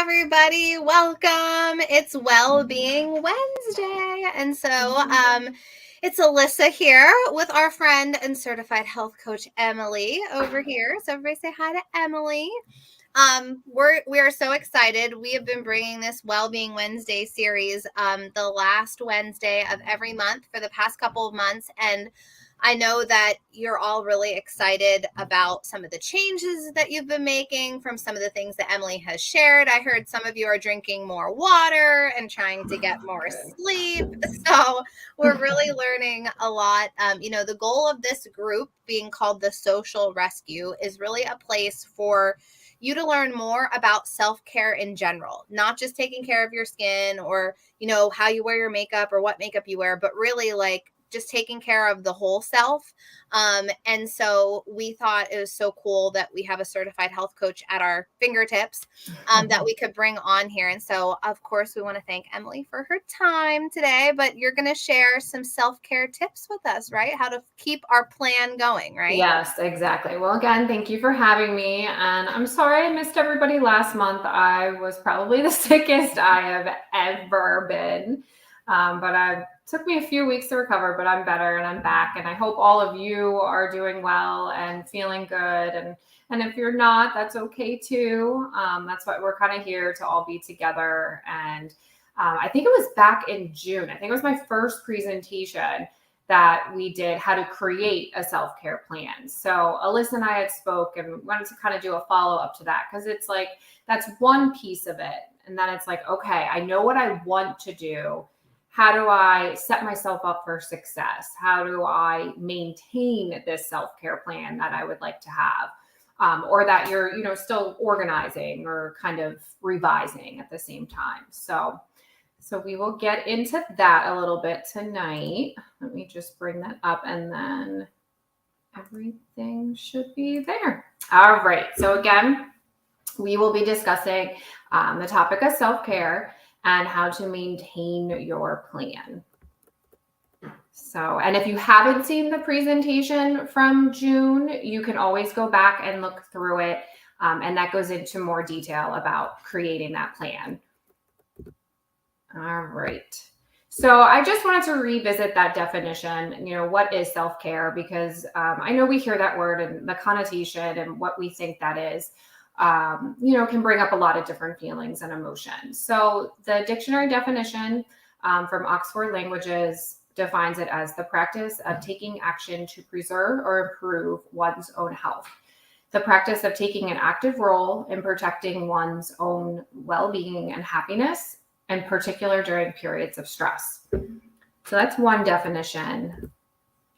everybody. Welcome. It's Wellbeing Wednesday. And so it's Alyssa here with our friend and certified health coach Emily over here. So everybody say hi to Emily. We are so excited. We have been bringing this Wellbeing Wednesday series the last Wednesday of every month for the past couple of months, and I know that you're all really excited about some of the changes that you've been making from some of the things that Emily has shared. I heard some of you are drinking more water and trying to get more sleep. So we're really learning a lot. The goal of this group, being called the Social Rescue, is really a place for you to learn more about self-care in general, not just taking care of your skin or, how you wear your makeup or what makeup you wear, but really like just taking care of the whole self. And so we thought it was so cool that we have a certified health coach at our fingertips that we could bring on here. And so, of course, we want to thank Emily for her time today, but you're going to share some self-care tips with us, right? How to keep our plan going, right? Yes, exactly. Well, again, thank you for having me. And I'm sorry I missed everybody last month. I was probably the sickest I have ever been. But it took me a few weeks to recover, but I'm better and I'm back. And I hope all of you are doing well and feeling good. And if you're not, that's okay too. That's why we're kind of here to all be together. And I think it was back in June. I think it was my first presentation that we did how to create a self-care plan. So Alyssa and I had spoke and wanted to kind of do a follow-up to that because it's like, that's one piece of it. And then it's like, okay, I know what I want to do. How do I set myself up for success? How do I maintain this self-care plan that I would like to have? Or that you're, still organizing or kind of revising at the same time. So we will get into that a little bit tonight. Let me just bring that up and then everything should be there. All right. So again, we will be discussing the topic of self-care and how to maintain your plan. So, and if you haven't seen the presentation from June, you can always go back and look through it. And that goes into more detail about creating that plan. All right. So I just wanted to revisit that definition, what is self-care? Because I know we hear that word and the connotation and what we think that is, can bring up a lot of different feelings and emotions. So the dictionary definition from Oxford Languages defines it as the practice of taking action to preserve or improve one's own health. The practice of taking an active role in protecting one's own well-being and happiness, in particular during periods of stress. So that's one definition.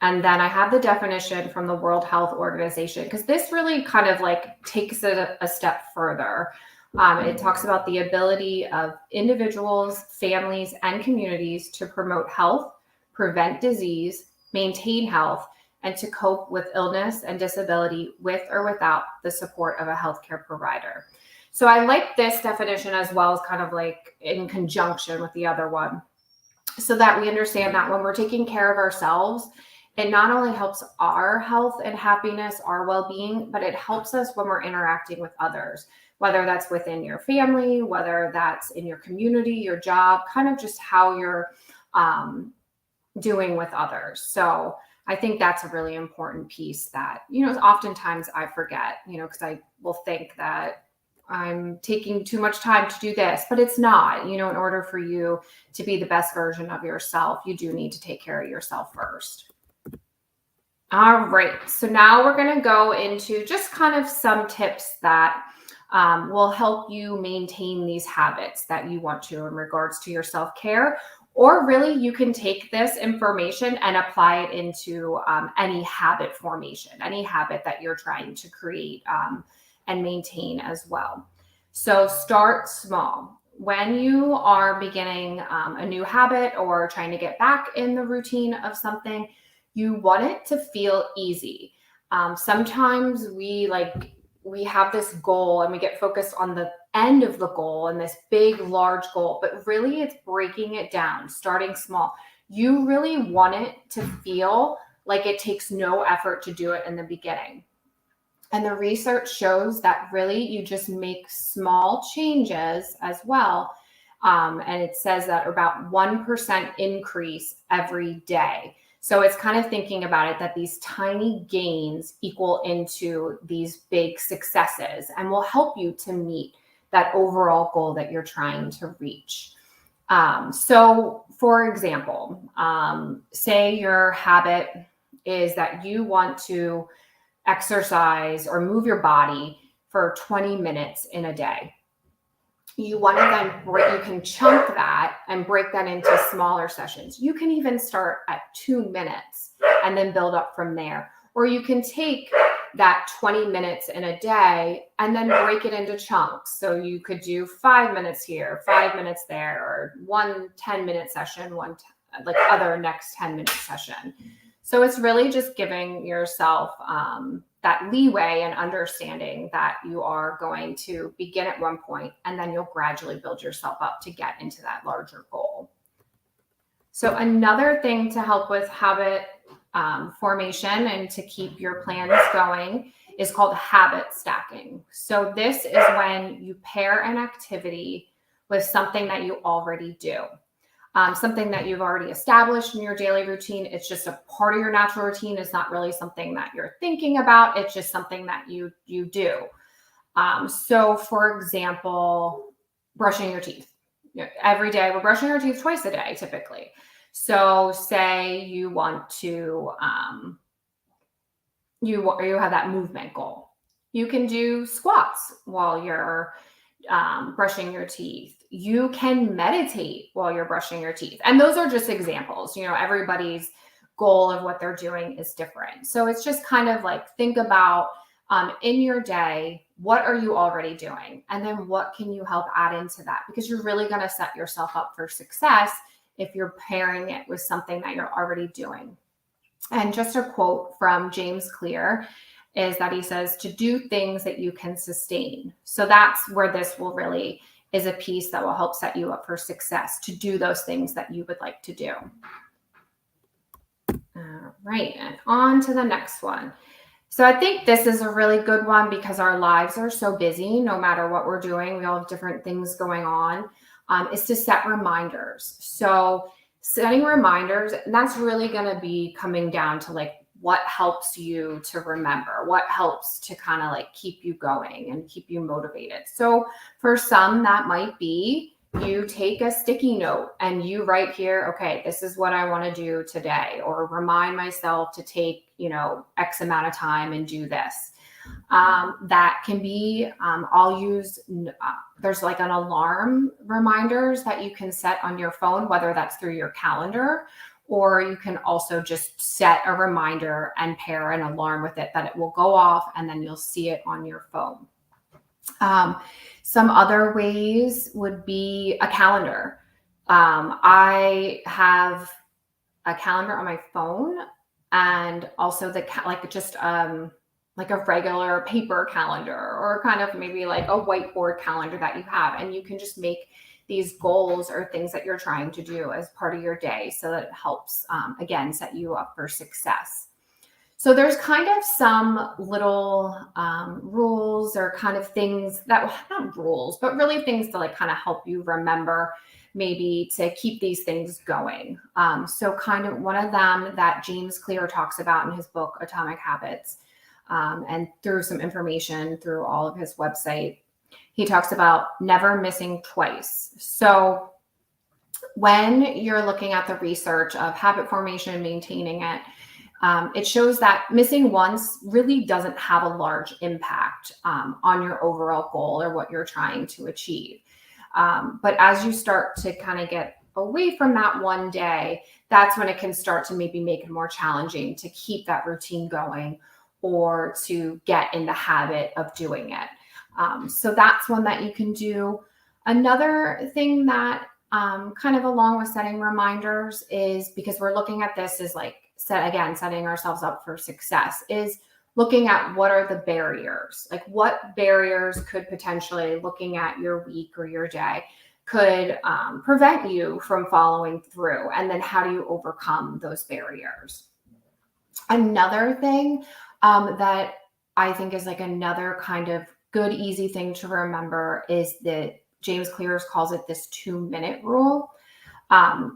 And then I have the definition from the World Health Organization, because this really kind of like takes it a step further. It talks about the ability of individuals, families, and communities to promote health, prevent disease, maintain health, and to cope with illness and disability with or without the support of a healthcare provider. So I like this definition as well as kind of like in conjunction with the other one, so that we understand that when we're taking care of ourselves, it not only helps our health and happiness, our well-being, but it helps us when we're interacting with others, whether that's within your family, whether that's in your community, your job, kind of just how you're doing with others. So I think that's a really important piece that, oftentimes I forget, because I will think that I'm taking too much time to do this, but it's not. In order for you to be the best version of yourself, you do need to take care of yourself first. All right. So now we're going to go into just kind of some tips that will help you maintain these habits that you want to in regards to your self-care. Or really, you can take this information and apply it into any habit formation, any habit that you're trying to create and maintain as well. So start small. When you are beginning a new habit or trying to get back in the routine of something, you want it to feel easy. Sometimes we have this goal and we get focused on the end of the goal and this big, large goal, but really it's breaking it down, starting small. You really want it to feel like it takes no effort to do it in the beginning. And the research shows that really you just make small changes as well. And it says that about 1% increase every day. So it's kind of thinking about it that these tiny gains equal into these big successes and will help you to meet that overall goal that you're trying to reach. So for example, say your habit is that you want to exercise or move your body for 20 minutes in a day. You want to then you can chunk that and break that into smaller sessions. You can even start at 2 minutes and then build up from there. Or you can take that 20 minutes in a day and then break it into chunks. So you could do 5 minutes here, 5 minutes there, or one 10-minute session, like other next 10-minute session. So it's really just giving yourself that leeway and understanding that you are going to begin at one point and then you'll gradually build yourself up to get into that larger goal. So another thing to help with habit formation and to keep your plans going is called habit stacking. So this is when you pair an activity with something that you already do. Something that you've already established in your daily routine. It's just a part of your natural routine. It's not really something that you're thinking about. It's just something that you do. So for example, brushing your teeth. Every day we're brushing our teeth twice a day typically. So say you want to, you have that movement goal. You can do squats while you're brushing your teeth. You can meditate while you're brushing your teeth. And those are just examples. Everybody's goal of what they're doing is different. So it's just kind of like, think about in your day, what are you already doing? And then what can you help add into that? Because you're really going to set yourself up for success if you're pairing it with something that you're already doing. And just a quote from James Clear is that he says to do things that you can sustain. So that's where this will really is a piece that will help set you up for success, to do those things that you would like to do. All right, and on to the next one. So I think this is a really good one because our lives are so busy. No matter what we're doing, we all have different things going on, is to set reminders. So setting reminders, and that's really going to be coming down to like what helps you to remember, what helps to kind of like keep you going and keep you motivated. So for some, that might be you take a sticky note and you write here, okay, this is what I want to do today, or remind myself to take, X amount of time and do this. That can be, I'll use, there's like an alarm reminders that you can set on your phone, whether that's through your calendar, or you can also just set a reminder and pair an alarm with it that it will go off and then you'll see it on your phone. Some other ways would be a calendar. I have a calendar on my phone and also like a regular paper calendar, or kind of maybe like a whiteboard calendar that you have. And you can just make these goals or things that you're trying to do as part of your day so that it helps, again, set you up for success. So there's kind of some little rules or kind of things that, not rules, but really things to like kind of help you remember, maybe to keep these things going. So kind of one of them that James Clear talks about in his book, Atomic Habits, and through some information through all of his website, he talks about never missing twice. So when you're looking at the research of habit formation and maintaining it, it shows that missing once really doesn't have a large impact on your overall goal or what you're trying to achieve. But as you start to kind of get away from that one day, that's when it can start to maybe make it more challenging to keep that routine going or to get in the habit of doing it. So that's one that you can do. Another thing that kind of along with setting reminders is, because we're looking at this as like, setting ourselves up for success, is looking at what are the barriers, like what barriers could potentially, looking at your week or your day, could prevent you from following through, and then how do you overcome those barriers. Another thing that I think is like another kind of good, easy thing to remember is that James Clear calls it this 2-minute rule.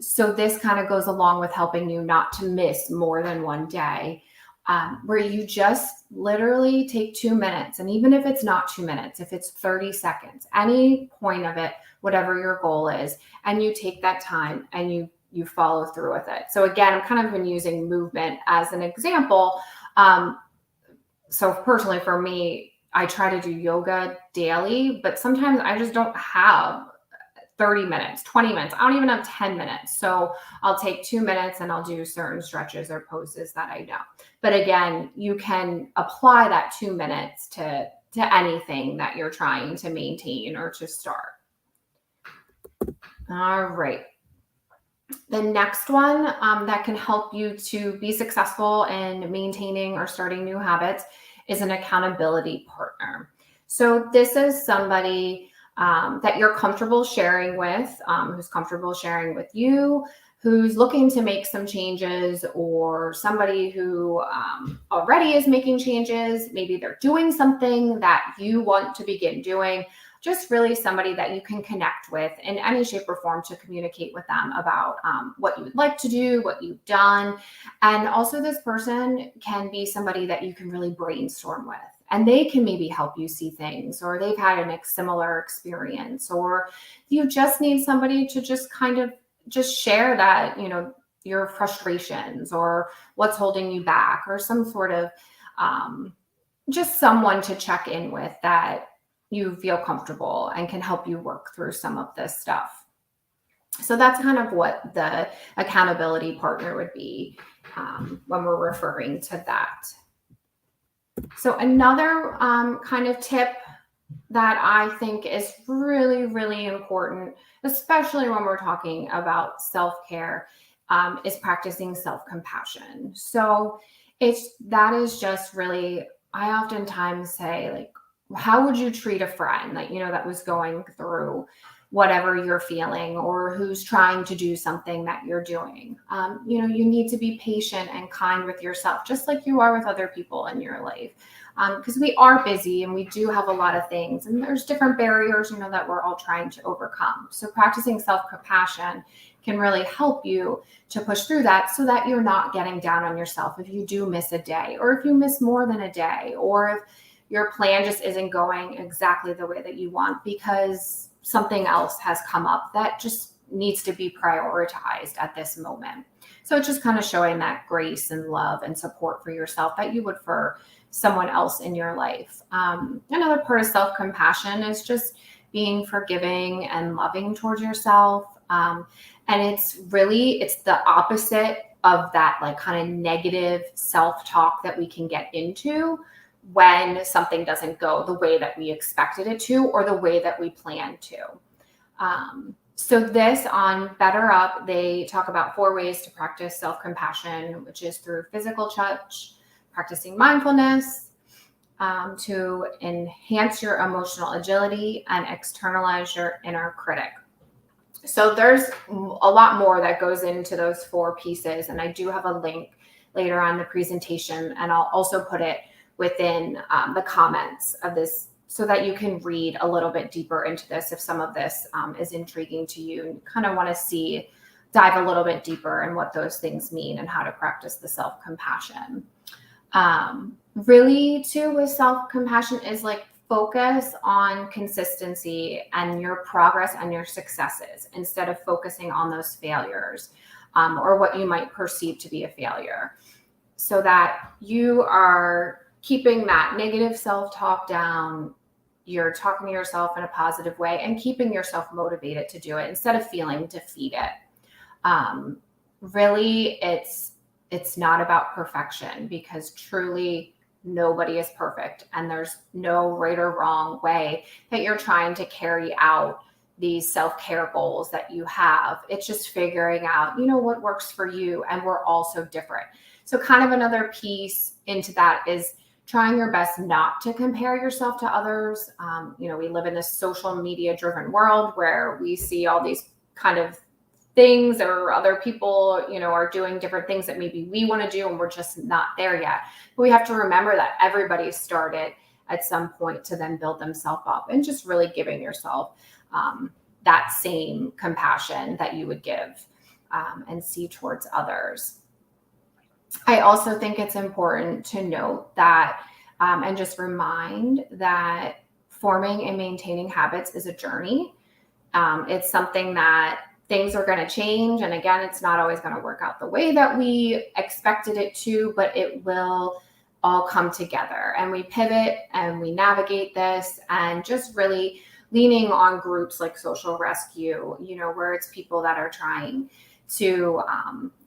So this kind of goes along with helping you not to miss more than one day, where you just literally take 2 minutes. And even if it's not 2 minutes, if it's 30 seconds, any point of it, whatever your goal is, and you take that time and you follow through with it. So again, I'm kind of been using movement as an example. So personally for me, I try to do yoga daily, but sometimes I just don't have 30 minutes, 20 minutes. I don't even have 10 minutes. So I'll take 2 minutes and I'll do certain stretches or poses that I know. But again, you can apply that 2 minutes to anything that you're trying to maintain or to start. All right. The next one that can help you to be successful in maintaining or starting new habits is an accountability partner. So this is somebody that you're comfortable sharing with, who's comfortable sharing with you, who's looking to make some changes, or somebody who already is making changes. Maybe they're doing something that you want to begin doing. Just really somebody that you can connect with in any shape or form to communicate with them about what you would like to do, what you've done. And also this person can be somebody that you can really brainstorm with. And they can maybe help you see things, or they've had a similar experience, or you just need somebody to just kind of just share that, your frustrations or what's holding you back, or some sort of just someone to check in with that you feel comfortable and can help you work through some of this stuff. So that's kind of what the accountability partner would be when we're referring to that. So another kind of tip that I think is really, really important, especially when we're talking about self-care, is practicing self-compassion. So that is just really, I oftentimes say, like, how would you treat a friend that was going through whatever you're feeling, or who's trying to do something that you're doing? You need to be patient and kind with yourself, just like you are with other people in your life. Because we are busy and we do have a lot of things, and there's different barriers, that we're all trying to overcome. So practicing self-compassion can really help you to push through that, so that you're not getting down on yourself if you do miss a day, or if you miss more than a day, or if your plan just isn't going exactly the way that you want because something else has come up that just needs to be prioritized at this moment. So it's just kind of showing that grace and love and support for yourself that you would for someone else in your life. Another part of self-compassion is just being forgiving and loving towards yourself. And it's the opposite of that kind of negative self-talk that we can get into when something doesn't go the way that we expected it to, or the way that we planned to. So this on Better Up, they talk about 4 ways to practice self-compassion, which is through physical touch, practicing mindfulness, to enhance your emotional agility, and externalize your inner critic. So there's a lot more that goes into those 4 pieces. And I do have a link later on in the presentation, and I'll also put it within the comments of this, so that you can read a little bit deeper into this if some of this is intriguing to you and kind of want to dive a little bit deeper in what those things mean and how to practice the self-compassion. Really too, with self-compassion is focus on consistency and your progress and your successes, instead of focusing on those failures or what you might perceive to be a failure, so that you are keeping that negative self-talk down. You're talking to yourself in a positive way and keeping yourself motivated to do it instead of feeling defeated. Really, it's not about perfection, because truly nobody is perfect, and there's no right or wrong way that you're trying to carry out these self-care goals that you have. It's just figuring out, what works for you, and we're all so different. So kind of another piece into that is trying your best not to compare yourself to others. We live in this social media driven world where we see all these kind of things, or other people, are doing different things that maybe we want to do and we're just not there yet. But we have to remember that everybody started at some point to then build themselves up, and just really giving yourself that same compassion that you would give and see towards others. I also think it's important to note that and just remind that forming and maintaining habits is a journey. It's something that things are going to change. And again, it's not always going to work out the way that we expected it to, but it will all come together. And we pivot and we navigate this, and just really leaning on groups like Social Rescue, where it's people that are trying to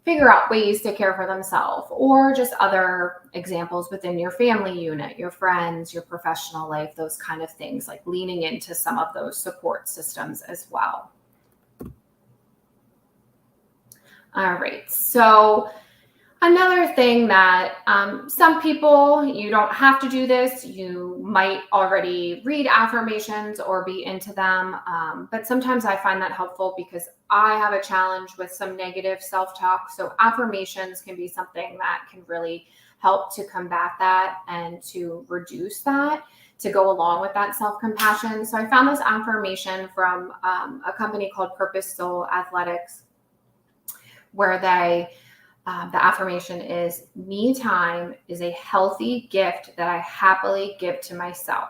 figure out ways to care for themselves, or just other examples within your family unit, your friends, your professional life, those kind of things, like leaning into some of those support systems as well. All right, so another thing that some people, you don't have to do this. You might already read affirmations or be into them. But sometimes I find that helpful because I have a challenge with some negative self-talk. So affirmations can be something that can really help to combat that and to reduce that, to go along with that self-compassion. So I found this affirmation from a company called Purpose Soul Athletics, where the affirmation is, me time is a healthy gift that I happily give to myself.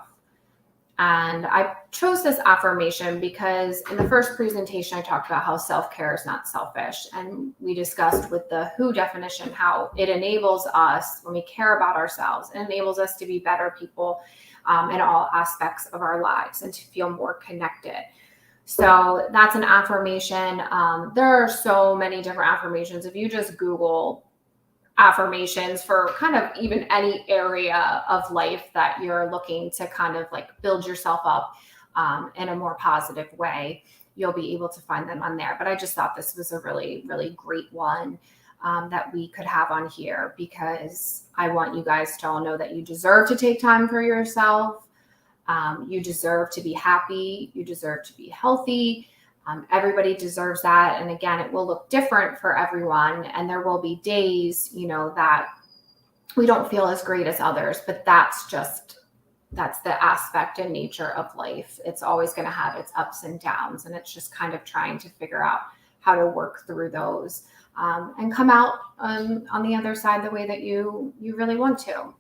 And I chose this affirmation because in the first presentation, I talked about how self-care is not selfish. And we discussed with the WHO definition, how it enables us, when we care about ourselves, it enables us to be better people in all aspects of our lives and to feel more connected. So that's an affirmation. There are so many different affirmations. If you just Google affirmations for kind of even any area of life that you're looking to kind of like build yourself up in a more positive way, you'll be able to find them on there. But I just thought this was a really, really great one that we could have on here, because I want you guys to all know that you deserve to take time for yourself. You deserve to be happy. You deserve to be healthy. Everybody deserves that. And again, it will look different for everyone. And there will be days, that we don't feel as great as others, but that's the aspect and nature of life. It's always going to have its ups and downs. And it's just kind of trying to figure out how to work through those and come out on the other side the way that you really want to.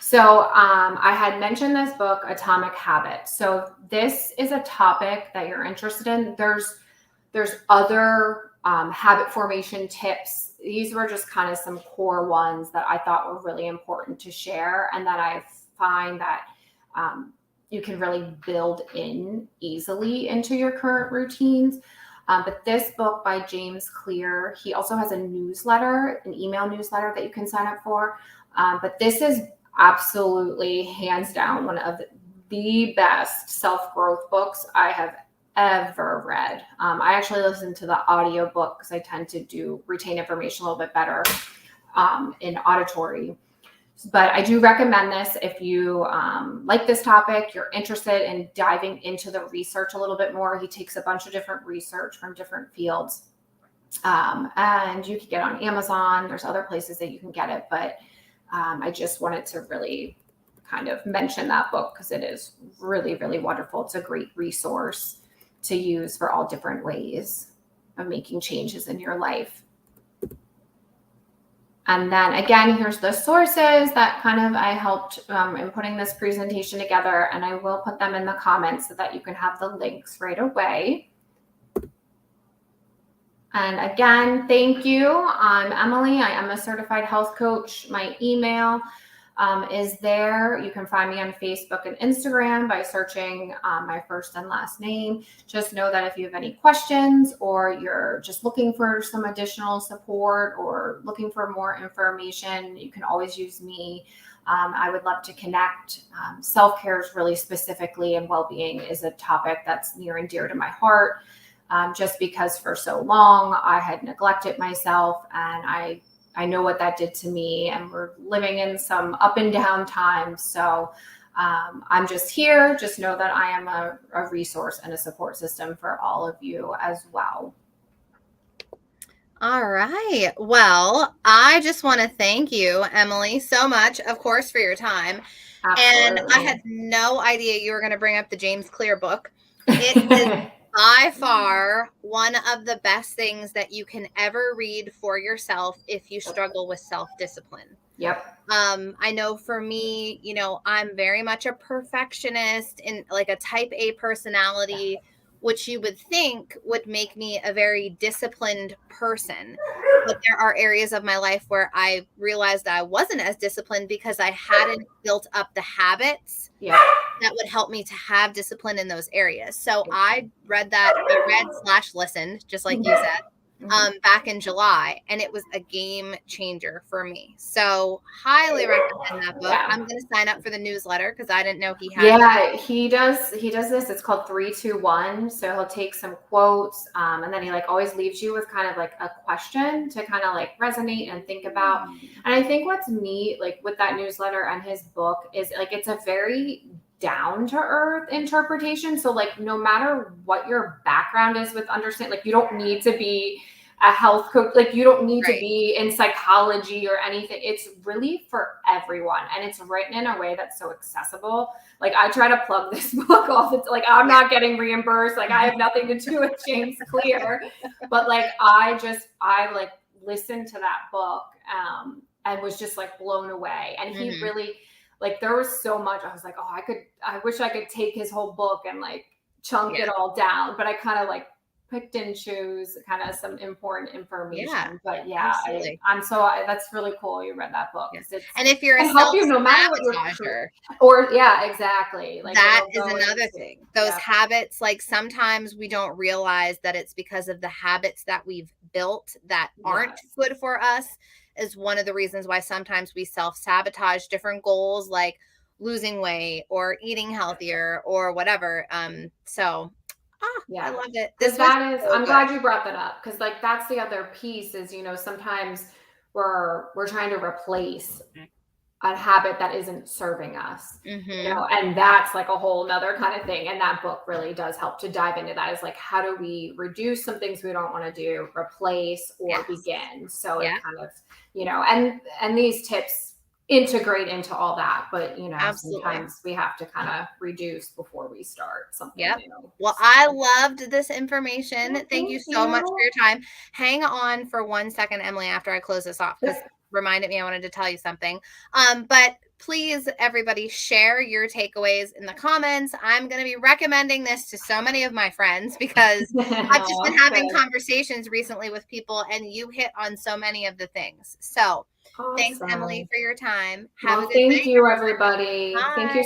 So I had mentioned this book, Atomic Habits. So this is a topic that you're interested in. There's other habit formation tips. These were just kind of some core ones that I thought were really important to share, and that I find that you can really build in easily into your current routines. But this book by James Clear, he also has a newsletter, an email newsletter that you can sign up for. But this is absolutely hands down one of the best self-growth books I have ever read. I actually listen to the audio book because I tend to retain information a little bit better in auditory. But I do recommend this if you like this topic, you're interested in diving into the research a little bit more. He takes a bunch of different research from different fields. And you can get it on Amazon. There's other places that you can get it, but I just wanted to really kind of mention that book because it is really, really wonderful. It's a great resource to use for all different ways of making changes in your life. And then again, here's the sources that kind of I helped in putting this presentation together, and I will put them in the comments so that you can have the links right away. And again, thank you. I'm Emily. I am a certified health coach. My email is there. You can find me on Facebook and Instagram by searching my first and last name. Just know that if you have any questions, or you're just looking for some additional support or looking for more information, you can always use me. I would love to connect. Self-care is really specifically, and well-being is a topic that's near and dear to my heart. Just because for so long I had neglected myself, and I know what that did to me, and we're living in some up and down times. So I'm just here. Just know that I am a resource and a support system for all of you as well. All right. Well, I just want to thank you, Emily, so much, of course, for your time. And I Absolutely. had no idea you were going to bring up the James Clear book. It is by far one of the best things that you can ever read for yourself if you struggle with self-discipline. Yep. I know for me, I'm very much a perfectionist and like a type A personality, which you would think would make me a very disciplined person. But there are areas of my life where I realized I wasn't as disciplined because I hadn't built up the habits Yep. that would help me to have discipline in those areas. So I read/listened, just like you said, back in July, and it was a game changer for me. So highly recommend that book. Yeah. I'm going to sign up for the newsletter because I didn't know he had. Yeah, he does this. It's called 3-2-1. So he'll take some quotes, and then he like always leaves you with kind of like a question to kind of like resonate and think about. And I think what's neat, like with that newsletter and his book, is like it's a very down to earth interpretation. So like no matter what your background is with understand, like you don't need to be a health coach, like you don't need to be in psychology or anything. It's really for everyone, and it's written in a way that's so accessible. Like I try to plug this book off. It's like I'm not getting reimbursed. Like I have nothing to do with James Clear, but like I like listened to that book and was just like blown away. And he really like there was so much. I was like, oh, I wish I could take his whole book and like chunk it all down, but I kind of like picked and choose kind of some important information. Yeah, but yeah, that's really cool. You read that book. Yes. And if you're a self-sabotager, or exactly. Like that is another thing. Those habits, like sometimes we don't realize that it's because of the habits that we've built that aren't good for us, is one of the reasons why sometimes we self-sabotage different goals, like losing weight or eating healthier or whatever. I love it. I'm glad you brought that up, because like that's the other piece is, sometimes we're trying to replace a habit that isn't serving us, and that's like a whole nother kind of thing. And that book really does help to dive into that. Is like, how do we reduce some things we don't want to do, replace or begin? So it kind of, and these tips integrate into all that, but sometimes we have to kind of reduce before we start something new. Well, I loved this information. Thank you so much for your time. Hang on for 1 second, Emily, after I close this off, because reminded me I wanted to tell you something. But please, everybody, share your takeaways in the comments. I'm going to be recommending this to so many of my friends because I've just been having conversations recently with people, and you hit on so many of the things. So thanks, Emily, for your time. Have a good night. Thank you, everybody. Bye. Thank you.